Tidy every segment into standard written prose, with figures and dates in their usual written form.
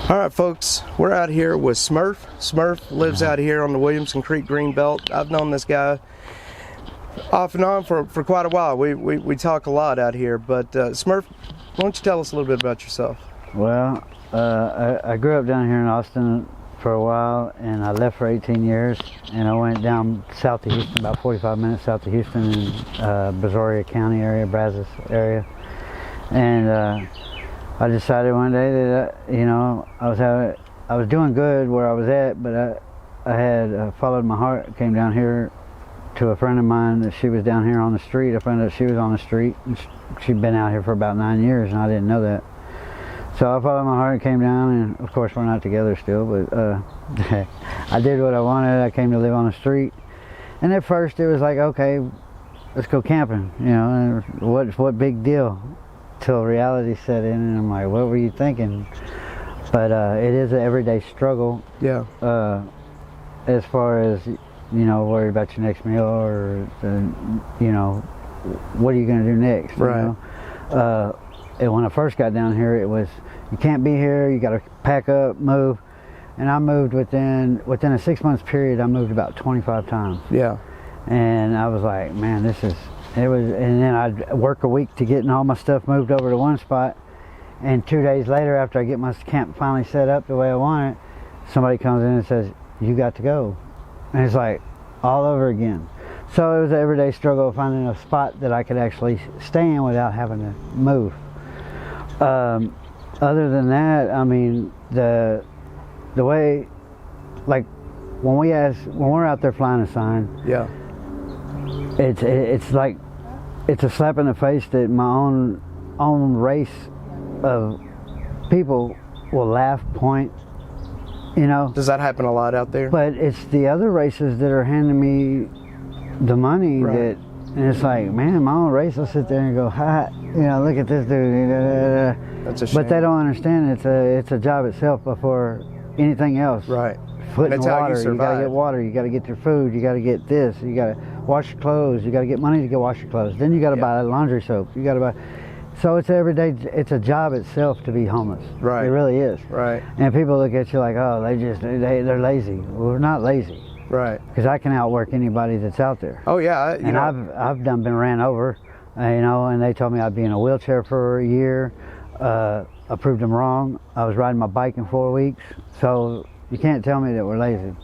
All right, folks, we're out here with Smurf. Smurf lives out here on the Williamson Creek Greenbelt. I've known this guy off and on for quite a while. We talk a lot out here, but Smurf, why don't you tell us a little bit about yourself? Well, I grew up down here in Austin for a while, and I left for 18 years, and I went down south to Houston, about 45 minutes south of Houston in Brazoria County area, Brazos area, and I decided one day that I was doing good where I was at, but I had followed my heart. Came down here to a friend of mine that she was down here on the street. I found out she was on the street, and she'd been out here for about 9 years, and I didn't know that. So I followed my heart and came down, and of course we're not together still, but I did what I wanted. I came to live on the street, and at first it was like, okay, let's go camping, and what big deal? Till reality set in, and I'm like, what were you thinking? But it is an everyday struggle. Yeah. As far as worried about your next meal, or what are you going to do next? Right. And when I first got down here, it was, you can't be here. You got to pack up, move. And I moved within a 6 months period. I moved about 25 times. Yeah. And I was like, man, and then I'd work a week to getting all my stuff moved over to one spot, and 2 days later, after I get my camp finally set up the way I want it, somebody comes in and says, you got to go. And it's like all over again. So it was an everyday struggle of finding a spot that I could actually stay in without having to move. Other than that, I mean, the way, like when we're out there flying a sign, yeah, it's like, it's a slap in the face that my own race of people will laugh, point, Does that happen a lot out there? But it's the other races that are handing me the money, right. And it's like, man, my own race will sit there and go, ha, look at this dude. That's a shame. But they don't understand it's a job itself before anything else. Right. Foot in water, you gotta get water, you gotta get your food, you gotta get this, you gotta wash your clothes, you gotta get money to go wash your clothes, then you gotta buy laundry soap, you gotta buy. So it's everyday, it's a job itself to be homeless. Right. It really is. Right. And people look at you like, oh, they're lazy. Well, we're not lazy. Right. Because I can outwork anybody that's out there. Oh yeah. I've been ran over, and they told me I'd be in a wheelchair for a year. I proved them wrong. I was riding my bike in 4 weeks. So you can't tell me that we're lazy.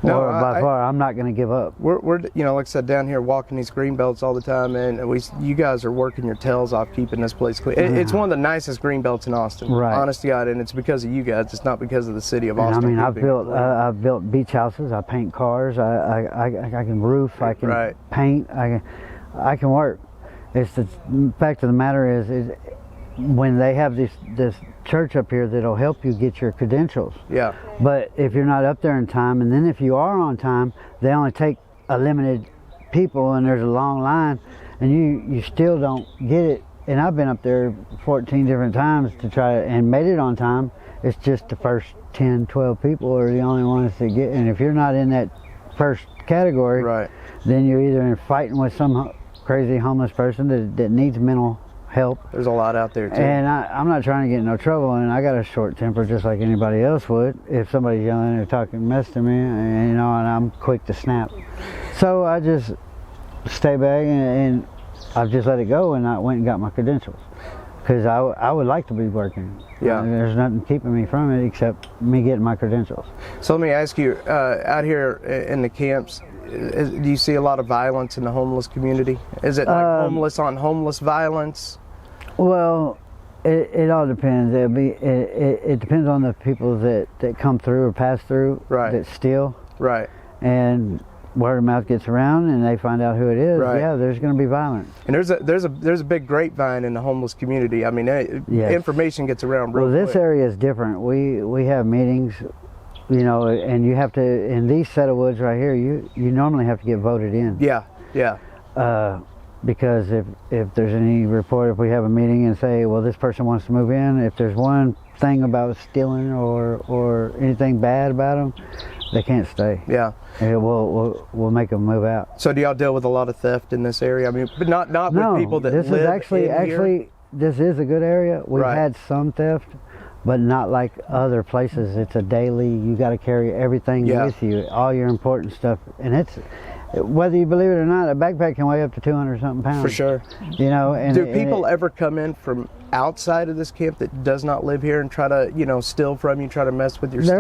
No, by far, I'm not going to give up. We're like I said, down here walking these green belts all the time, and you guys are working your tails off keeping this place clean. It's one of the nicest green belts in Austin, right? Honest to God, and it's because of you guys. It's not because of the city of Austin. And I mean, I've built beach houses. I paint cars. I can roof. I can paint. I can work. It's the fact of the matter is when they have this church up here that'll help you get your credentials. Yeah. But if you're not up there in time, and then if you are on time, they only take a limited people, and there's a long line, and you still don't get it. And I've been up there 14 different times to try and made it on time. It's just the first 10, 12 people are the only ones that get. And if you're not in that first category, right, then you're either fighting with some crazy homeless person that needs mental help. There's a lot out there too. And I'm not trying to get in no trouble, and I got a short temper just like anybody else would. If somebody's yelling or talking mess to me, and I'm quick to snap. So I just stay back, and I've just let it go, and I went and got my credentials. Because I would like to be working. Yeah. There's nothing keeping me from it except me getting my credentials. So let me ask you, out here in the camps, do you see a lot of violence in the homeless community? Is it like homeless on homeless violence? Well, it all depends. It depends on the people that come through or pass through, right, that steal. Right. And word of mouth gets around, and they find out who it is. Right. Yeah, there's going to be violence. And there's a big grapevine in the homeless community. I mean, information gets around real quick. Well, this area is different. We have meetings, and you have to, in these set of woods right here, you normally have to get voted in. Yeah. Yeah. Because if there's any report, if we have a meeting and say, well, this person wants to move in, if there's one thing about stealing or anything bad about them, they can't stay. Yeah. We'll make them move out. So do y'all deal with a lot of theft in this area? I mean, but not with people that live this is actually in here? this is a good area. We've had some theft, but not like other places. It's a daily, you got to carry everything with you, all your important stuff. And it's, whether you believe it or not, a backpack can weigh up to 200 something pounds. For sure. You know, and do people ever come in from outside of this camp that does not live here and try to, you know, steal from you, try to mess with your stuff?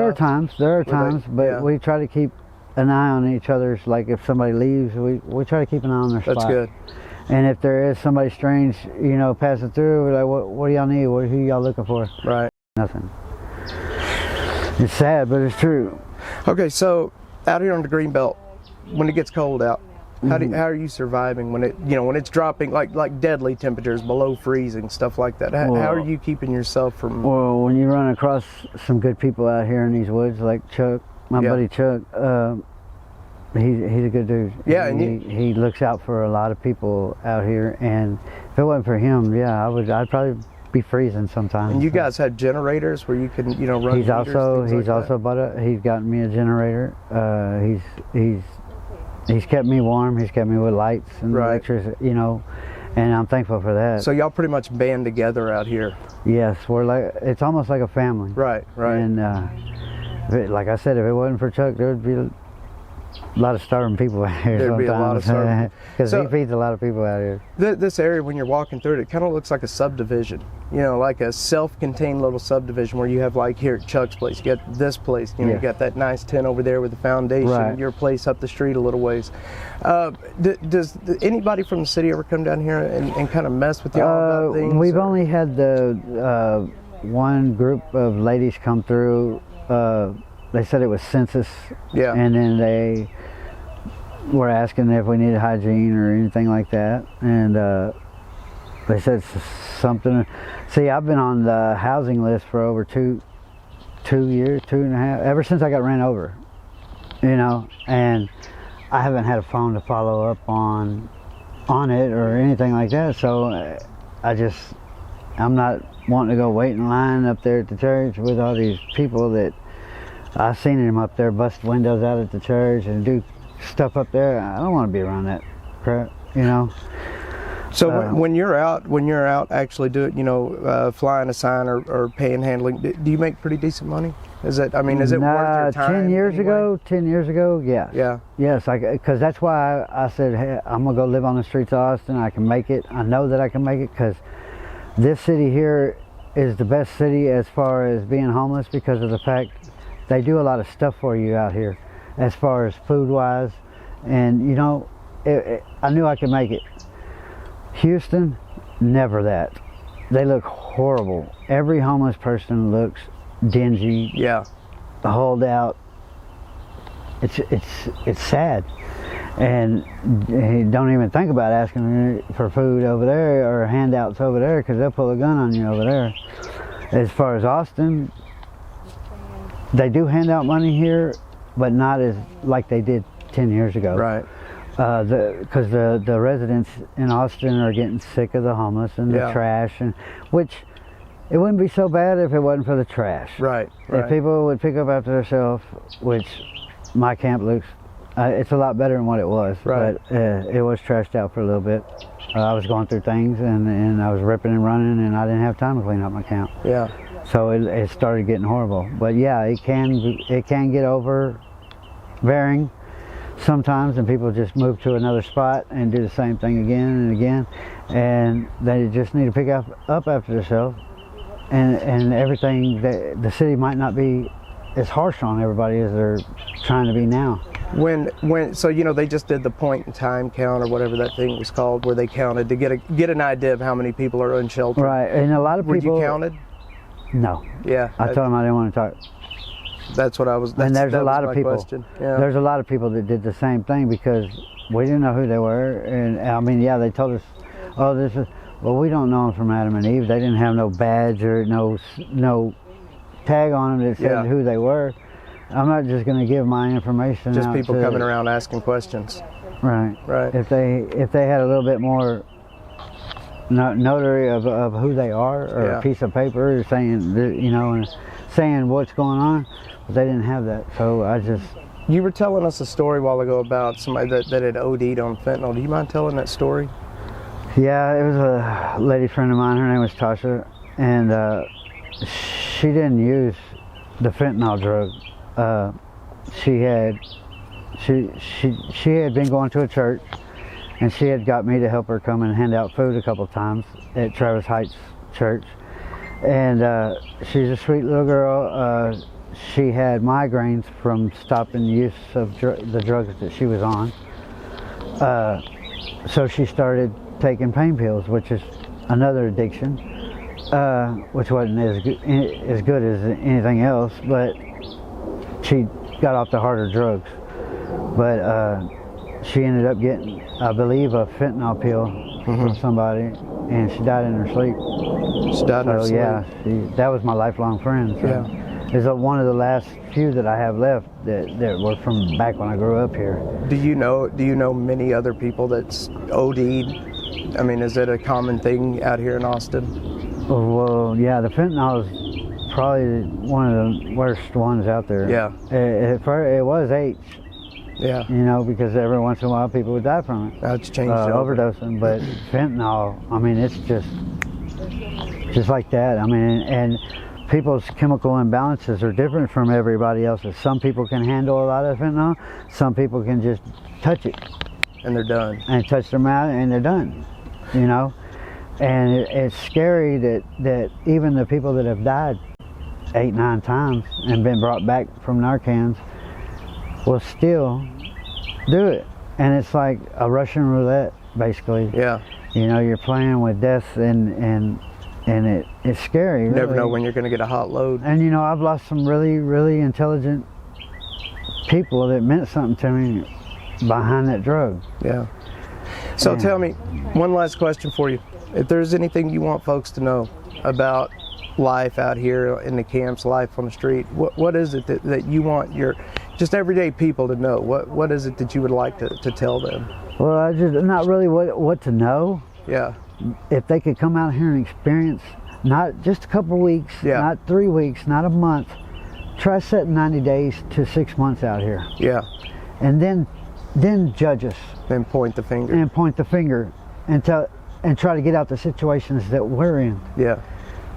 There are times, but we try to keep an eye on each other's, like if somebody leaves, we try to keep an eye on their spot. That's good. And if there is somebody strange, you know, passing through, we're like, what do y'all need? Who y'all looking for? Right. Nothing. It's sad, but it's true. Okay, so out here on the Greenbelt, when it gets cold out, how are you surviving when when it's dropping like deadly temperatures below freezing, stuff like that? How are you keeping yourself from? Well, when you run across some good people out here in these woods, like Chuck, my buddy Chuck, he's a good dude. Yeah, and he looks out for a lot of people out here, and if it wasn't for him, I'd probably be freezing sometimes. And you guys had generators where you can, run. He's gotten me a generator. He's kept me warm. He's kept me with lights and electricity, and I'm thankful for that. So y'all pretty much band together out here. Yes, we're like, it's almost like a family. Right. And like I said, if it wasn't for Chuck, there would be a lot of starving people out here. There'd be a lot of starving. Because he feeds a lot of people out here. This area, when you're walking through it kind of looks like a subdivision. Like a self-contained little subdivision where you have, like here at Chuck's place, you got this place, you got that nice tent over there with the foundation, your place up the street a little ways. Does anybody from the city ever come down here and kind of mess with y'all about things? We've only had the one group of ladies come through. They said it was census, and then they were asking if we needed hygiene or anything like that, and they said something. See, I've been on the housing list for over two years, 2.5, ever since I got ran over, and I haven't had a phone to follow up on it or anything like that. So I'm not wanting to go wait in line up there at the church with all these people that I've seen them up there bust windows out at the church and do stuff up there. I don't want to be around that crap, So when you're out actually doing, flying a sign or panhandling, do you make pretty decent money? Is it worth your time? 10 years ago, yeah. Yeah. Yes, because that's why I said, hey, I'm going to go live on the streets of Austin. I can make it. I know that I can make it because this city here is the best city as far as being homeless because of the fact they do a lot of stuff for you out here as far as food-wise. And, I knew I could make it. Houston, never that. They look horrible. Every homeless person looks dingy, hauled out. It's sad, and don't even think about asking for food over there or handouts over there because they'll pull a gun on you over there. As far as Austin, they do hand out money here, but not as like they did 10 years ago. Right. Because the residents in Austin are getting sick of the homeless and the trash, and which it wouldn't be so bad if it wasn't for the trash. Right. If people would pick up after themselves, which my camp looks, it's a lot better than what it was. Right. But it was trashed out for a little bit. I was going through things and I was ripping and running, and I didn't have time to clean up my camp. Yeah. So it started getting horrible. But yeah, it can get overbearing sometimes, and people just move to another spot and do the same thing again and again, and they just need to pick up after themselves, and everything. The city might not be as harsh on everybody as they're trying to be now. So they just did the point in time count or whatever that thing was called, where they counted to get an idea of how many people are unsheltered. Right, and a lot of people. Were you counted? No. Yeah. I told them I didn't want to talk. That's what I was. And there's a lot of people. Question. Yeah. There's a lot of people that did the same thing because we didn't know who they were, and I mean, they told us, "Oh, this is." Well, we don't know them from Adam and Eve. They didn't have no badge or no tag on them that said who they were. I'm not just going to give my information. Just out people coming around asking questions. Right. Right. If they had a little bit more notary of who they are, or a piece of paper saying and saying what's going on. But they didn't have that, so I just... You were telling us a story a while ago about somebody that had OD'd on fentanyl. Do you mind telling that story? Yeah, it was a lady friend of mine. Her name was Tasha, and she didn't use the fentanyl drug. She had been going to a church, and she had got me to help her come and hand out food a couple times at Travis Heights Church. And she's a sweet little girl. She had migraines from stopping the use of the drugs that she was on. So she started taking pain pills, which is another addiction, which wasn't as good as anything else, but she got off the harder drugs. But she ended up getting, I believe, a fentanyl pill from somebody, and she died in her sleep. She died in her sleep. Yeah, that was my lifelong friend. So. Yeah. Is one of the last few that I have left that were from back when I grew up here. Do you know many other people that's OD'd? I mean, is it a common thing out here in Austin? Well, yeah, the fentanyl is probably one of the worst ones out there. Yeah. It was H. Yeah. You know, because every once in a while people would die from it. That's changed over. Overdosing, but fentanyl, I mean, it's just like that. I mean, and people's chemical imbalances are different from everybody else's. Some people can handle a lot of fentanyl. Some people can just touch it. And they're done. And touch their mouth and they're done, you know? And it's scary that even the people that have died 8, 9 times and been brought back from Narcans will still do it. And it's like a Russian roulette, basically. Yeah. You know, you're playing with death and it's scary. You really. never know when you're going to get a hot load. And you know, I've lost some really, really intelligent people that meant something to me behind that drug. Yeah. So tell me, one last question for you. If there's anything you want folks to know about life out here in the camps, life on the street, what is it that you want your just everyday people to know? What is it that you would like to tell them? Well, I just not really what to know. Yeah. If they could come out here and experience not just a couple weeks, not 3 weeks, not a month, try setting 90 days to 6 months out here. Yeah. And then judge us. Then point the finger. And point the finger and try to get out the situations that we're in. Yeah.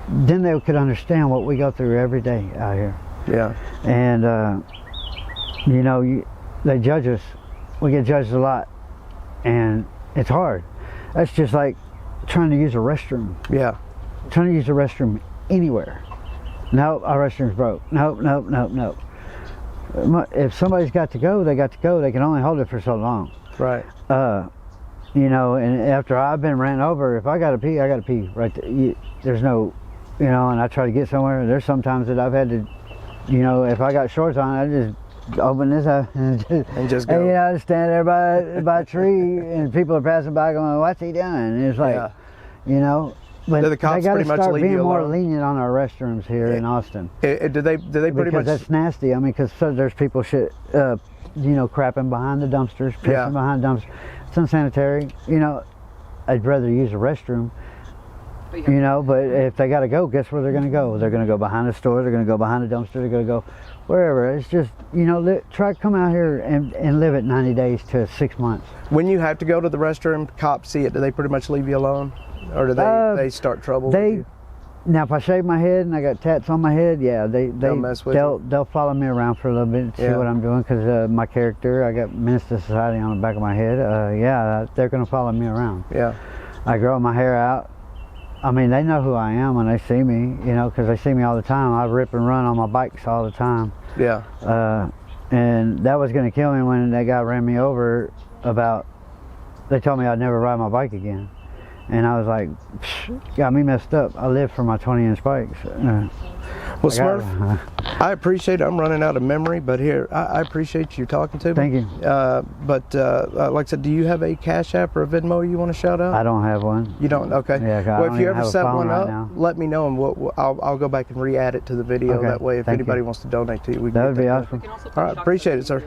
Then they could understand what we go through every day out here. Yeah. And you know, they judge us. We get judged a lot, and it's hard. That's just like trying to use a restroom. Yeah. Trying to use a restroom anywhere. No, our restroom's broke. Nope. If somebody's got to go, they got to go. They can only hold it for so long. Right. You know, and after I've been ran over, if I gotta pee, I gotta pee right there. There's no, you know, and I try to get somewhere. There's sometimes that I've had to, you know, if I got shorts on, I just open this up and just go. And, you know, I stand there by a tree and people are passing by going, what's he doing? And it's like, you know, but do the cops they got to pretty much start leave being you more alone? lenient on our restrooms here in Austin. Do they pretty because much? That's nasty. I mean, because there's people you know, crapping behind the dumpsters, pissing behind dumpsters. It's unsanitary. You know, I'd rather use a restroom. You know, but if they got to go, guess where they're going to go? They're going to go behind the store. They're going to go behind the dumpster. They're going to go wherever. It's just, you know, try to come out here and live it 90 days to 6 months. When you have to go to the restroom, cops see it. Do they pretty much leave you alone, or do they start trouble with you? Now, if I shave my head and I got tats on my head, yeah, they'll mess with you. They'll follow me around for a little bit to see what I'm doing, because my character, I got Menace to Society on the back of my head. Yeah, they're going to follow me around. Yeah. I grow my hair out. I mean, they know who I am when they see me, you know, because they see me all the time. I rip and run on my bikes all the time. Yeah. And that was going to kill me when that guy ran me over they told me I'd never ride my bike again. And I was like, got me messed up. I live for my 20-inch bikes. Well, Smurf, I appreciate it. I'm running out of memory, but here, I appreciate you talking to me. Thank you. But like I said, do you have a Cash App or a Venmo you want to shout out? I don't have one. You don't? Okay. Yeah, well, if you ever set one right up, now. let me know, and I'll go back and re-add it to the video. Okay. That way, if Thank anybody you. wants to donate to you, we can That would be that awesome. All right, appreciate it, sir.